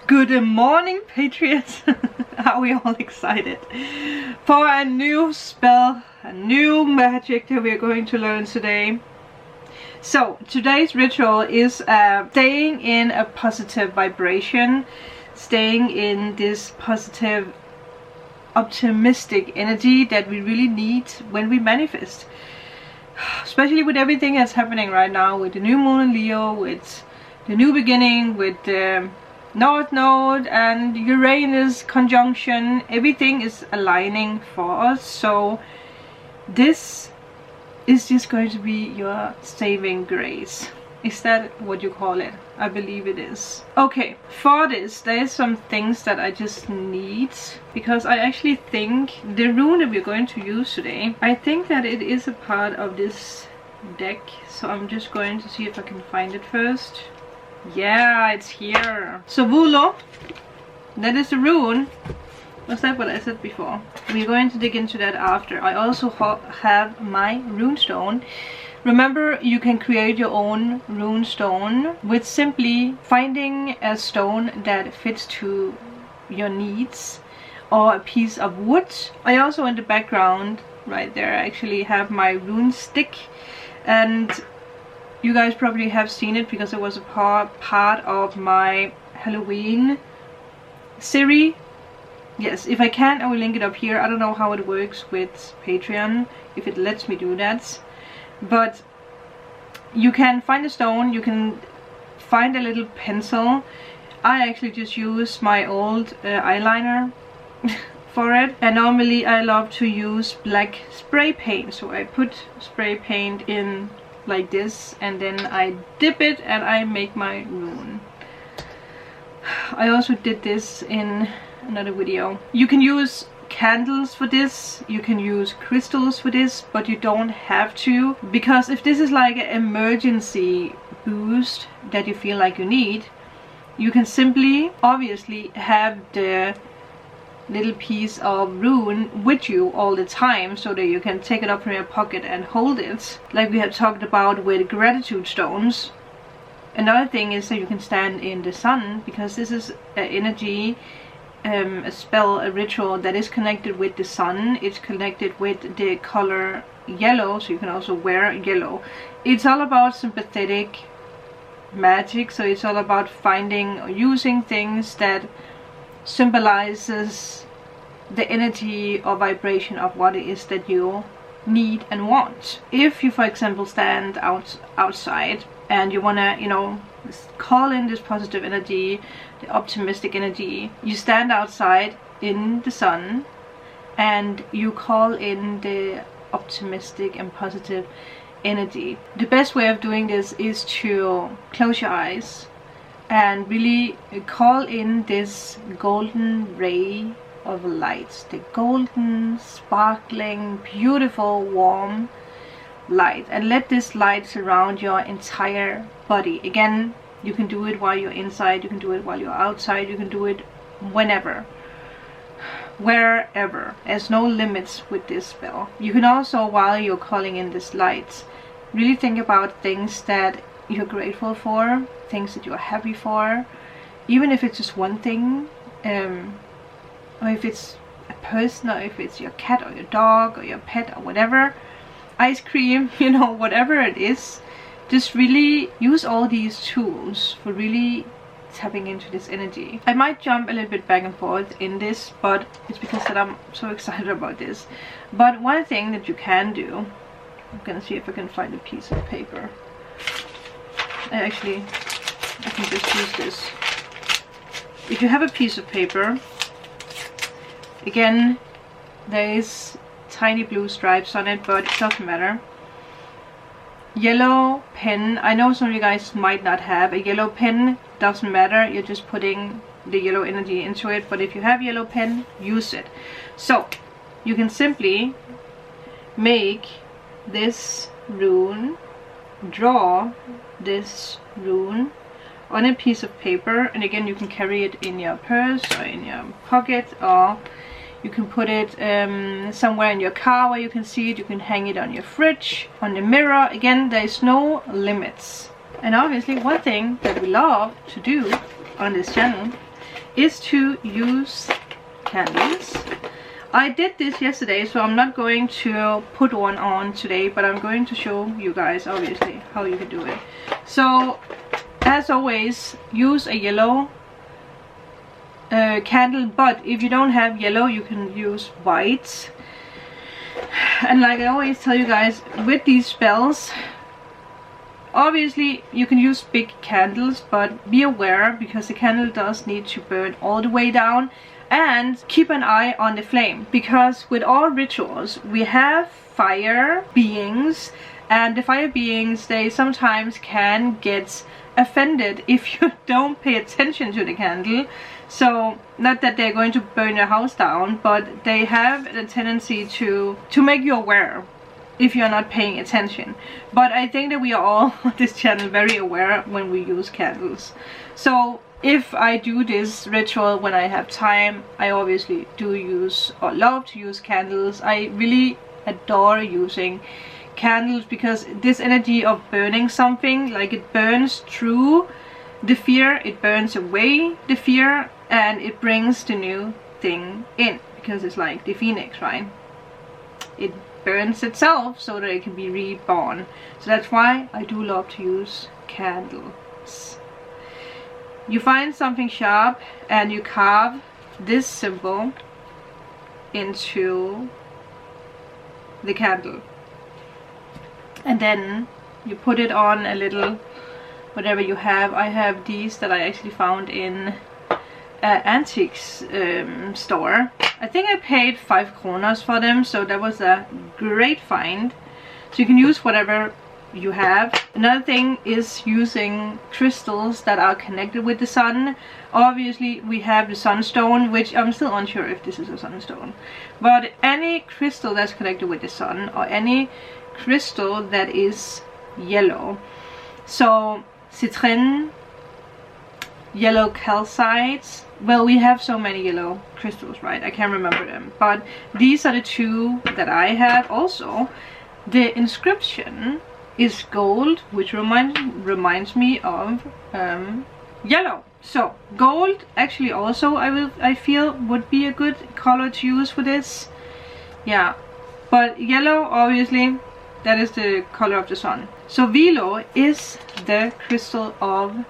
Good morning, Patriots! Are we all excited for a new spell, a new magic that we are going to learn today? So today's ritual is staying in a positive vibration, staying in this positive, optimistic energy that we really need when we manifest. Especially with everything that's happening right now, with the new moon in Leo, with the new beginning, with the North Node and Uranus conjunction. Everything is aligning for us, so this is just going to be your saving grace. Is that what you call it? I believe it is. Okay, for this there's some things that I just need, because I actually think the rune that we're going to use today, I think that it is a part of this deck. So I'm just going to see if I can find it first. Yeah, it's here. Sowilo, that is the rune. Was that what I said before? We're going to dig into that after. I also have my rune stone. Remember, you can create your own rune stone with simply finding a stone that fits to your needs, or a piece of wood. I also, in the background right there, actually have my rune stick, and you guys probably have seen it because it was a part of my Halloween series. Yes, if I can, I will link it up here. I don't know how it works with Patreon, if it lets me do that. But you can find a stone, you can find a little pencil. I actually just use my old eyeliner for it. And normally I love to use black spray paint. So I put spray paint in like this, and then I dip it and I make my rune. I also did this in another video. You can use candles for this, you can use crystals for this, but you don't have to, because if this is like an emergency boost that you feel like you need, you can simply obviously have the little piece of rune with you all the time, so that you can take it up from your pocket and hold it, like we have talked about with gratitude stones. Another thing is that you can stand in the sun, because this is an energy, a spell, a ritual that is connected with the sun. It's connected with the color yellow, so you can also wear yellow. It's all about sympathetic magic, so it's all about finding or using things that symbolizes the energy or vibration of what it is that you need and want. If you, for example, stand outside and you wanna, you know, call in this positive energy, the optimistic energy, you stand outside in the sun and you call in the optimistic and positive energy. The best way of doing this is to close your eyes and really call in this golden ray of light, the golden, sparkling, beautiful, warm light, and let this light surround your entire body. Again, you can do it while you're inside, you can do it while you're outside, you can do it whenever, wherever. There's no limits with this spell. You can also, while you're calling in this light, really think about things that you're grateful for, things that you're happy for, even if it's just one thing, or if it's a person, or if it's your cat or your dog or your pet or whatever, ice cream, you know, whatever it is. Just really use all these tools for really tapping into this energy. I might jump a little bit back and forth in this, but it's because that I'm so excited about this. But one thing that you can do, I'm gonna see if I can find a piece of paper. I can just use this. If you have a piece of paper, again, there is tiny blue stripes on it, but it doesn't matter. Yellow pen, I know some of you guys might not have a yellow pen, doesn't matter, you're just putting the yellow energy into it, but if you have yellow pen, use it. So you can simply make this rune, draw this rune on a piece of paper, and again, you can carry it in your purse or in your pocket, or you can put it somewhere in your car where you can see it. You can hang it on your fridge, on the mirror. Again, there is no limits. And obviously, one thing that we love to do on this channel is to use candles. I did this yesterday, so I'm not going to put one on today, but I'm going to show you guys obviously how you can do it. So as always, use a yellow candle, but if you don't have yellow, you can use white. And like I always tell you guys, with these spells, obviously you can use big candles, but be aware, because the candle does need to burn all the way down. And keep an eye on the flame, because with all rituals we have fire beings, and the fire beings, they sometimes can get offended if you don't pay attention to the candle. So not that they're going to burn your house down, but they have a tendency to make you aware if you're not paying attention. But I think that we are all on this channel very aware when we use candles. So if I do this ritual when I have time, I obviously do use or love to use candles. I really adore using candles, because this energy of burning something, like, it burns through the fear, it burns away the fear, and it brings the new thing in, because it's like the phoenix, right? It burns itself so that it can be reborn. So that's why I do love to use candles. You find something sharp and you carve this symbol into the candle, and then you put it on a little whatever you have. I have these that I actually found in antiques store. I think I paid 5 kroner for them, so that was a great find. So you can use whatever you have. Another thing is using crystals that are connected with the sun. Obviously we have the sunstone, which I'm still unsure if this is a sunstone, but any crystal that's connected with the sun, or any crystal that is yellow. So citrine, yellow calcite. Well, we have so many yellow crystals, right? I can't remember them, but these are the 2 that I have. Also, the inscription is gold, which reminds me of yellow. So gold actually also I feel would be a good color to use for this. Yeah, but yellow, obviously, that is the color of the sun. So Sowilo is the crystal of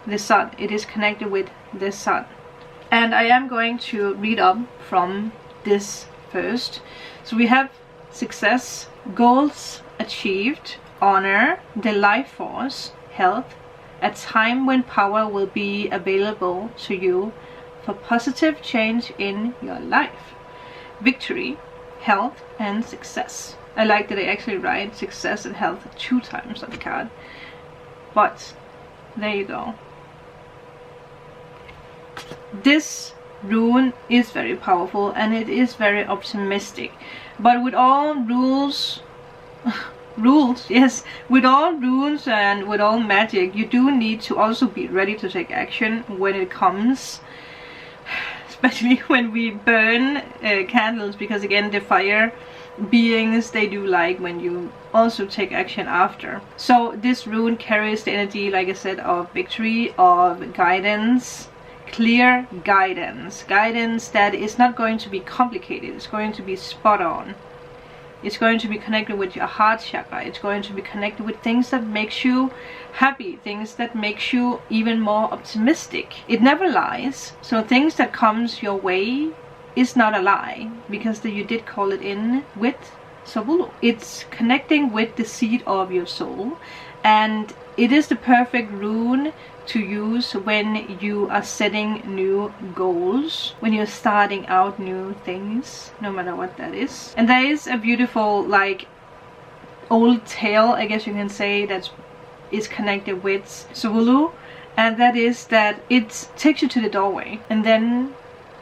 the sun. It is connected with the sun. And I am going to read up from this first. So we have success, goals achieved, honor, the life force, health, a time when power will be available to you for positive change in your life, victory, health, and success. I like that I actually write success and health 2 times on the card, but there you go. This rune is very powerful and it is very optimistic, but with all rules, yes, with all runes and with all magic, you do need to also be ready to take action when it comes, especially when we burn candles, because again, the fire beings, they do like when you also take action after. So this rune carries the energy, like I said, of victory, of guidance, clear guidance that is not going to be complicated. It's going to be spot on. It's going to be connected with your heart chakra. It's going to be connected with things that makes you happy, things that makes you even more optimistic. It never lies, so things that comes your way is not a lie, because you did call it in with Sowilo. It's connecting with the seed of your soul, and it is the perfect rune to use when you are setting new goals, when you're starting out new things, no matter what that is. And there is a beautiful, like, old tale, I guess you can say, that is connected with Sowilo, and that is that it takes you to the doorway and then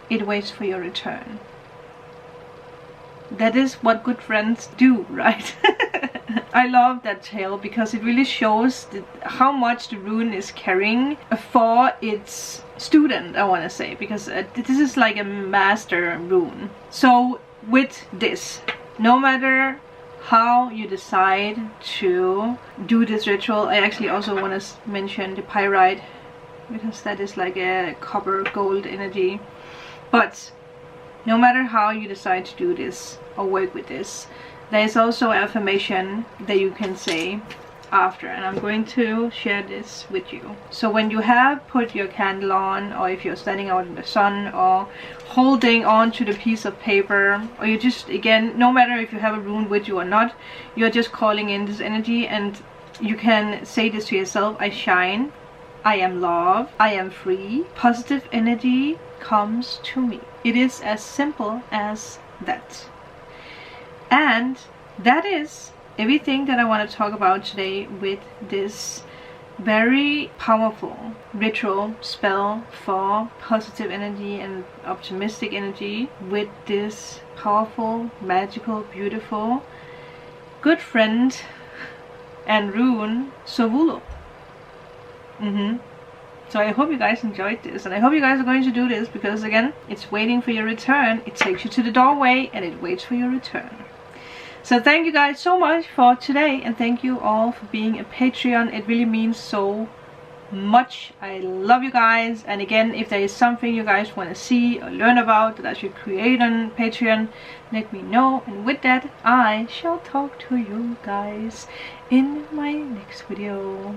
it waits for your return. That is what good friends do, right? I love that tale because it really shows how much the rune is carrying for its student, I want to say, because this is like a master rune. So with this, no matter how you decide to do this ritual, I actually also want to mention the pyrite because that is like a copper gold energy. But no matter how you decide to do this or work with this, there is also affirmation that you can say after, and I'm going to share this with you. So when you have put your candle on, or if you're standing out in the sun or holding on to the piece of paper, or you just, again, no matter if you have a rune with you or not, you're just calling in this energy, and you can say this to yourself: I shine, I am love, I am free, positive energy comes to me. It is as simple as that. And that is everything that I want to talk about today with this very powerful ritual spell for positive energy and optimistic energy with this powerful, magical, beautiful, good friend and rune, Sowilo. So I hope you guys enjoyed this, and I hope you guys are going to do this, because again, it's waiting for your return. It takes you to the doorway and it waits for your return. So thank you guys so much for today, and thank you all for being a Patreon. It really means so much. I love you guys, and again, if there is something you guys want to see or learn about that I should create on Patreon, let me know. And with that, I shall talk to you guys in my next video.